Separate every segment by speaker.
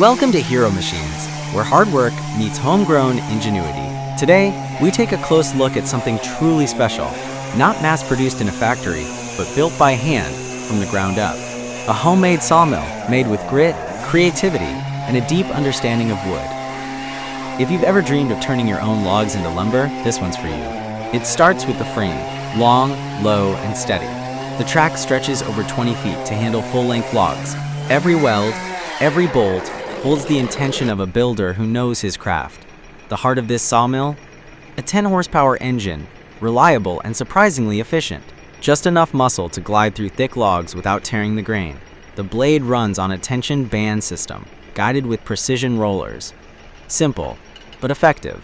Speaker 1: Welcome to Hero Machines, where hard work meets homegrown ingenuity. Today, we take a close look at something truly special, not mass-produced in a factory, but built by hand from the ground up. A homemade sawmill made with grit, creativity, and a deep understanding of wood. If you've ever dreamed of turning your own logs into lumber, this one's for you. It starts with the frame, long, low, and steady. The track stretches over 20 feet to handle full-length logs. Every weld, every bolt, holds the intention of a builder who knows his craft. The heart of this sawmill? A 10-horsepower engine, reliable and surprisingly efficient. Just enough muscle to glide through thick logs without tearing the grain. The blade runs on a tension band system, guided with precision rollers. Simple, but effective.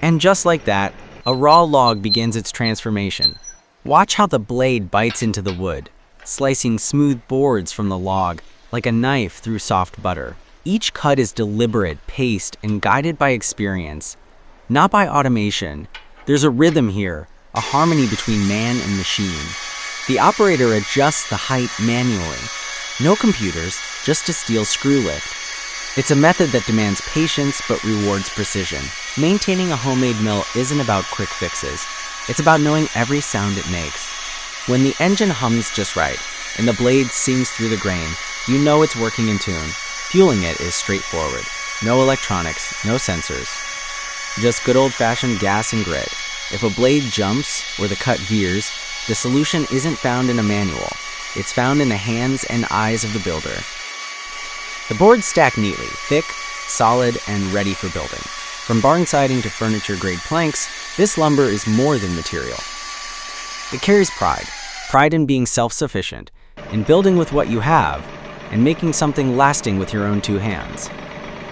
Speaker 1: And just like that, a raw log begins its transformation. Watch how the blade bites into the wood, slicing smooth boards from the log like a knife through soft butter. Each cut is deliberate, paced, and guided by experience, not by automation. There's a rhythm here, a harmony between man and machine. The operator adjusts the height manually. No computers, just a steel screw lift. It's a method that demands patience but rewards precision. Maintaining a homemade mill isn't about quick fixes. It's about knowing every sound it makes. When the engine hums just right and the blade sings through the grain, you know it's working in tune. Fueling it is straightforward. No electronics, no sensors. Just good old-fashioned gas and grit. If a blade jumps or the cut veers, the solution isn't found in a manual. It's found in the hands and eyes of the builder. The boards stack neatly, thick, solid, and ready for building. From barn siding to furniture-grade planks, this lumber is more than material. It carries pride in being self-sufficient, in building with what you have, and making something lasting with your own two hands.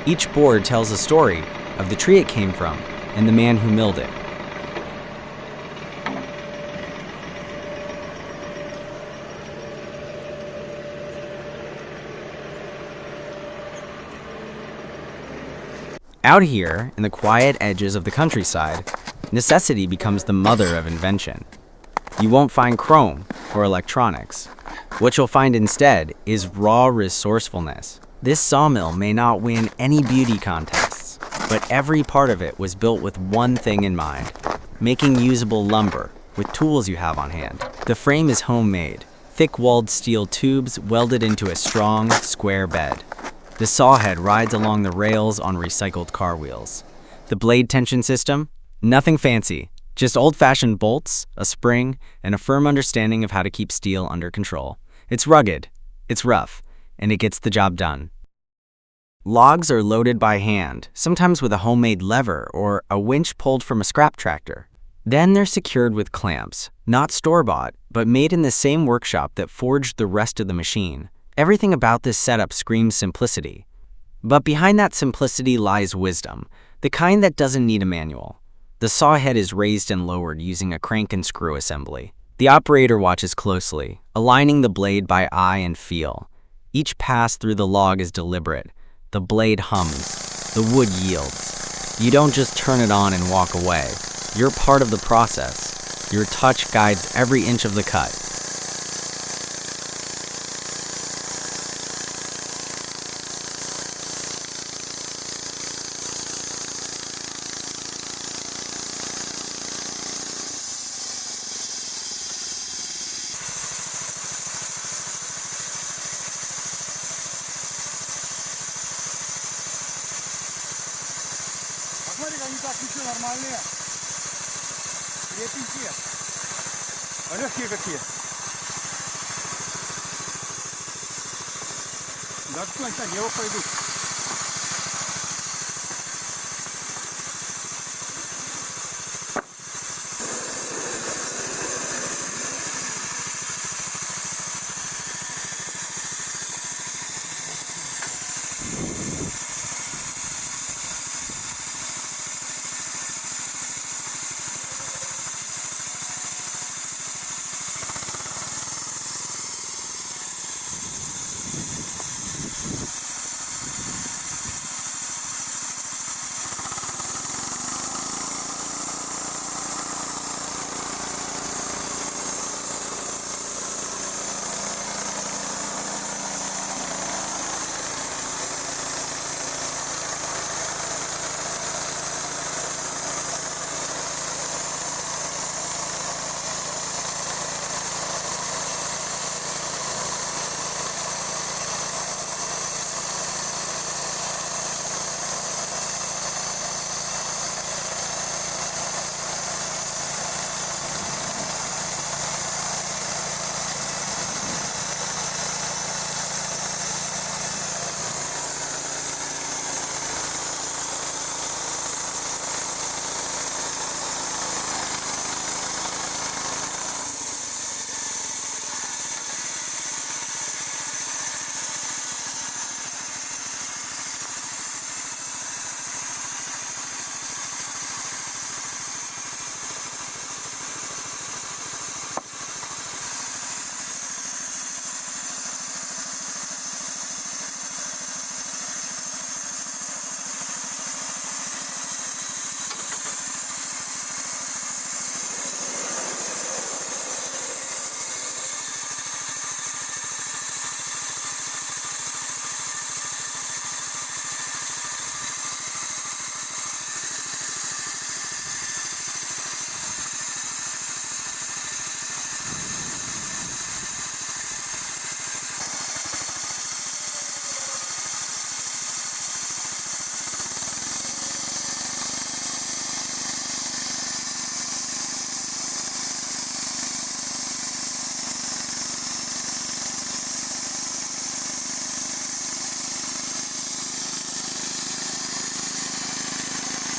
Speaker 1: Each board tells a story of the tree it came from and the man who milled it. Out here, in the quiet edges of the countryside, necessity becomes the mother of invention. You won't find chrome or electronics. What you'll find instead is raw resourcefulness. This sawmill may not win any beauty contests, but every part of it was built with one thing in mind: making usable lumber with tools you have on hand. The frame is homemade, thick-walled steel tubes welded into a strong, square bed. The sawhead rides along the rails on recycled car wheels. The blade tension system? Nothing fancy, just old-fashioned bolts, a spring, and a firm understanding of how to keep steel under control. It's rugged, it's rough, and it gets the job done. Logs are loaded by hand, sometimes with a homemade lever or a winch pulled from a scrap tractor. Then they're secured with clamps, not store-bought, but made in the same workshop that forged the rest of the machine. Everything about this setup screams simplicity. But behind that simplicity lies wisdom, the kind that doesn't need a manual. The sawhead is raised and lowered using a crank and screw assembly. The operator watches closely, aligning the blade by eye and feel. Each pass through the log is deliberate. The blade hums. The wood yields. You don't just turn it on and walk away. You're part of the process. Your touch guides every inch of the cut.
Speaker 2: Смотри, они так еще нормальные. Крепенькие. А легкие какие. Да кто-нибудь на него пойдут.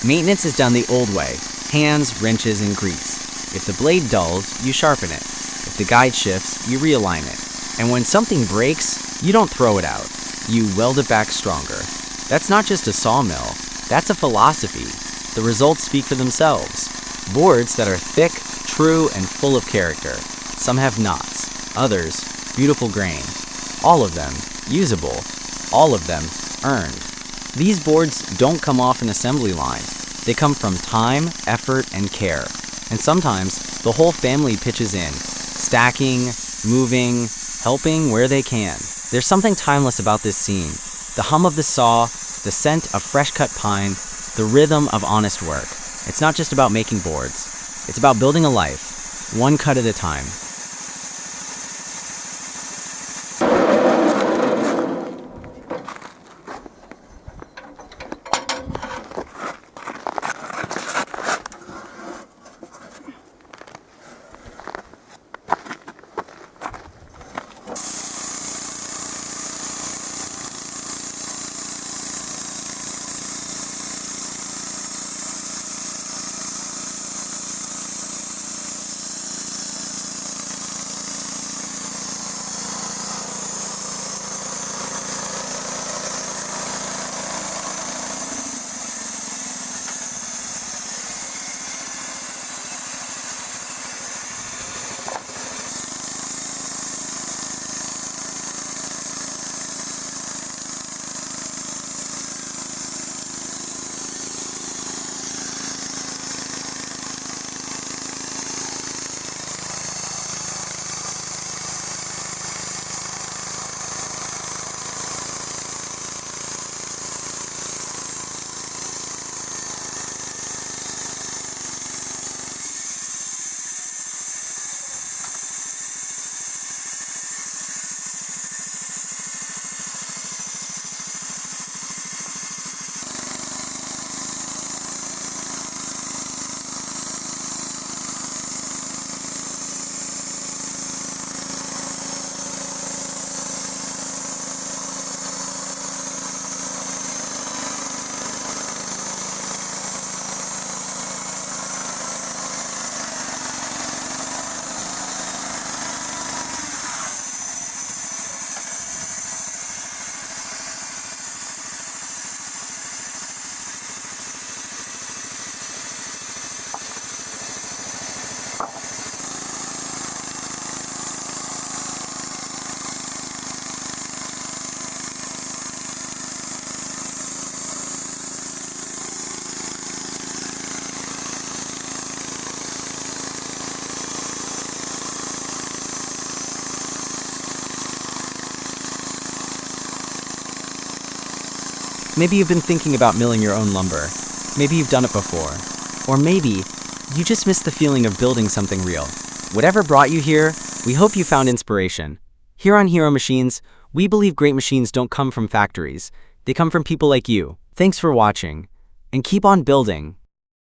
Speaker 1: Maintenance is done the old way: hands, wrenches, and grease. If the blade dulls, you sharpen it. If the guide shifts, you realign it. And when something breaks, you don't throw it out. You weld it back stronger. That's not just a sawmill, that's a philosophy. The results speak for themselves. Boards that are thick, true, and full of character. Some have knots, others, beautiful grain. All of them usable, all of them earned. These boards don't come off an assembly line. They come from time, effort, and care. And sometimes the whole family pitches in, stacking, moving, helping where they can. There's something timeless about this scene. The hum of the saw, the scent of fresh-cut pine, the rhythm of honest work. It's not just about making boards. It's about building a life, one cut at a time. Maybe you've been thinking about milling your own lumber. Maybe you've done it before. Or maybe you just missed the feeling of building something real. Whatever brought you here, we hope you found inspiration. Here on Hero Machines, we believe great machines don't come from factories. They come from people like you. Thanks for watching, and keep on building.